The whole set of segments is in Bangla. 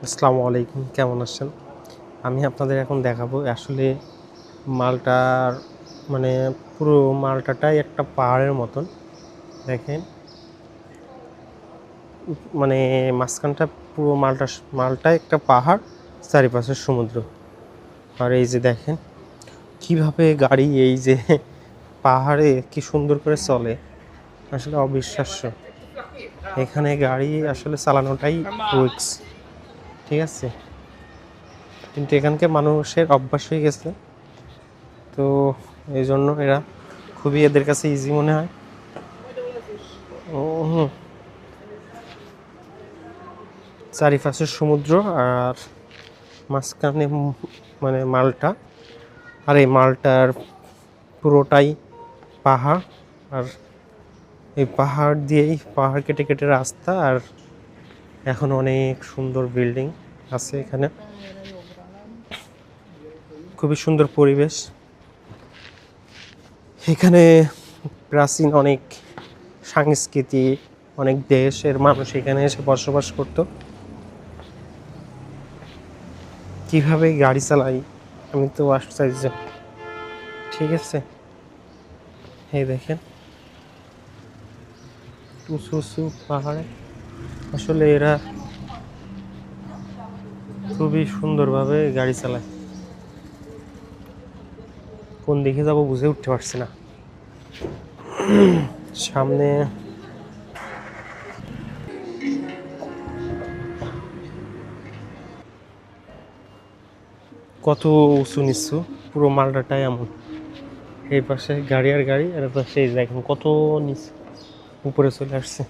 আসসালামু আলাইকুম, কেমন আছেন? আমি আপনাদের এখন দেখাবো আসলে মালটার মানে পুরো মালটাটাই একটা পাহাড়ের মতন। দেখেন মানে মাঝখানটা পুরো মালটাই একটা পাহাড়, চারিপাশে সমুদ্র। আর এই যে দেখেন কিভাবে গাড়ি এই যে পাহাড়ে কি সুন্দর করে চলে, আসলে অবিশ্বাস্য। এখানে গাড়ি আসলে চালানোটাই রিস্ক, ঠিক আছে, কিন্তু এখানকার মানুষের অভ্যাস হয়ে গেছে, তো এই জন্য এরা খুবই এদের কাছে ইজি মনে হয়। চারিপাশে সমুদ্র আর মাঝখানে মানে মালটা, আর এই মালটার পুরোটাই পাহাড়, আর এই পাহাড় কেটে কেটে রাস্তা, আর এখন অনেক সুন্দর বিল্ডিং আছে এখানে, খুবই সুন্দর পরিবেশ। এখানে প্রাচীন অনেক সংস্কৃতি, অনেক দেশের মানুষ এখানে এসে বসবাস করত। কিভাবে গাড়ি চালাই আমি তো আশ্চর্য, ঠিক আছে। এই দেখেন উঁচু উঁচু পাহাড়ে, আসলে এরা খুবই সুন্দরভাবে গাড়ি চালায়। কোন দিকে যাবো বুঝে উঠতে পারছি না। সামনে কত উঁচু নিচু, পুরো মালটাটাই এমন। এই পাশে গাড়ি আর গাড়ি, আর পাশে এই দেখেন কত নিচু উপরে চলে আসছে।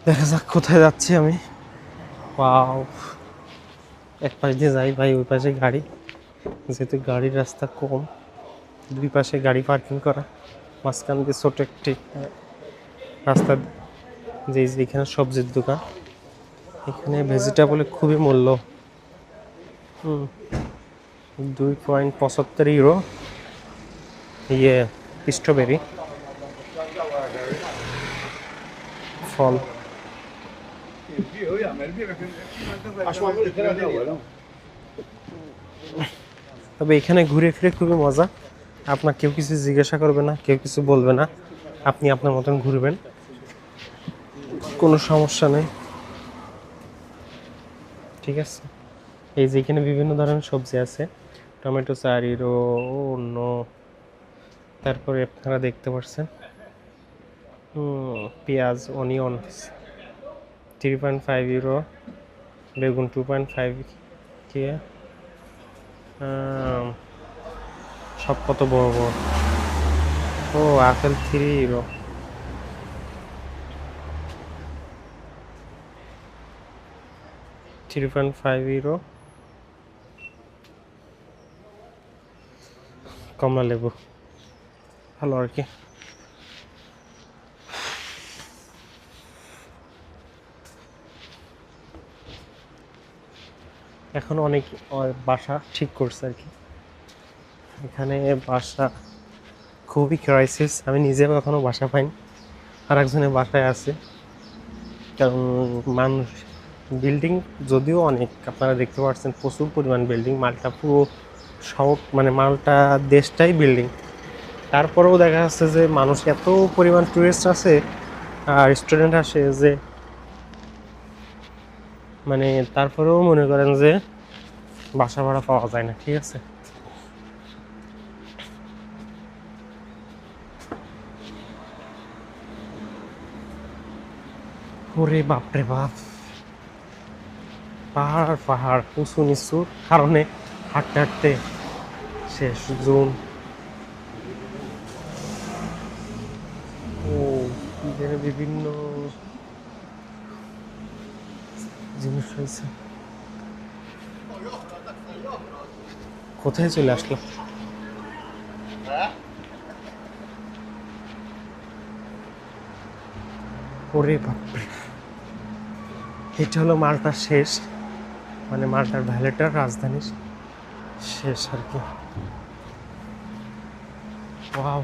দেখা যাক কোথায় যাচ্ছি আমি। ওয়াও, এক পাশ দিয়ে যাই ভাই, ওই পাশে গাড়ি, যেহেতু গাড়ির রাস্তা কম, দুই পাশে গাড়ি পার্কিং করা, মাঝখান দিয়ে ছোট একটি রাস্তা, যেখানে সবজির দোকান। এখানে ভেজিটেবলের খুবই মূল্য। 2.75 ইউরো স্ট্রবেরি ফল। তবে এখানে ঘুরে ফিরে খুবই মজা। আপনার কেউ কিছু জিজ্ঞাসা করবে না, কেউ কিছু বলবে না, আপনি আপনার মতন ঘুরবেন, কোনো সমস্যা নেই, ঠিক আছে। এই যে এখানে বিভিন্ন ধরনের সবজি আছে, টমেটো 4 ইউরো, অন্য, তারপরে আপনারা দেখতে পাচ্ছেন পেঁয়াজ, অনিয়ন 3.5 ইউরো, বেগুন 2.5 কে, সব কত বড় বড়। ও আপেল 3 ইউরো, $3.5 কমলা লেবু, ভালো আর কি। এখন অনেক বাসা ঠিক করছে আর কি এখানে। বাসা খুবই ক্রাইসিস, আমি নিজেও এখনও বাসা পাইনি, আর একজনের বাসায় আছে। কারণ মানুষ, বিল্ডিং যদিও অনেক, আপনারা দেখতে পাচ্ছেন প্রচুর পরিমাণ বিল্ডিং, মালটা পুরো শহর মানে মালটা দেশটাই বিল্ডিং। তারপরেও দেখা যাচ্ছে যে মানুষ এত পরিমাণ টুরিস্ট আছে আর স্টুডেন্ট আসে যে মানে তারপরেও মনে করেন যে বাসা ভাড়া পাওয়া যায় না, ঠিক আছে। ওরে বাপরে বাপ, পাহাড় পাহাড় উঁচু নিচুর কারণে হাঁটতে হাঁটতে শেষ জুন। ও এখানে বিভিন্ন জিনিস রয়েছে। কোথায় চলে আসলো? ওরে বাপরে, এটা হলো মাল্টার শেষ, মানে মাল্টার ভ্যালেটার রাজধানীর শেষ আর কি। ওয়াও,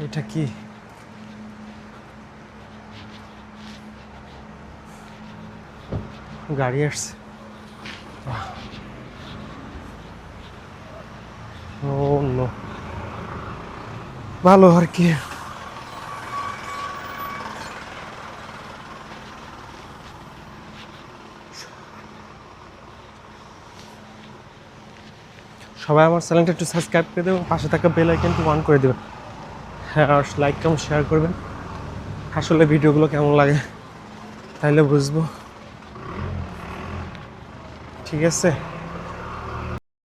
এটা কি? গাড়ি আসছে। ও নো, ভালো আর কি। সবাই আমার চ্যানেলটা একটু সাবস্ক্রাইব করে দেবেন, পাশে থাকা বেল আইকনটি অন করে দেবেন। হ্যাঁ, আর লাইক কমেন্ট শেয়ার করবেন। আসলে ভিডিওগুলো কেমন লাগে তাইলে বুঝবো। ঠিক আছে।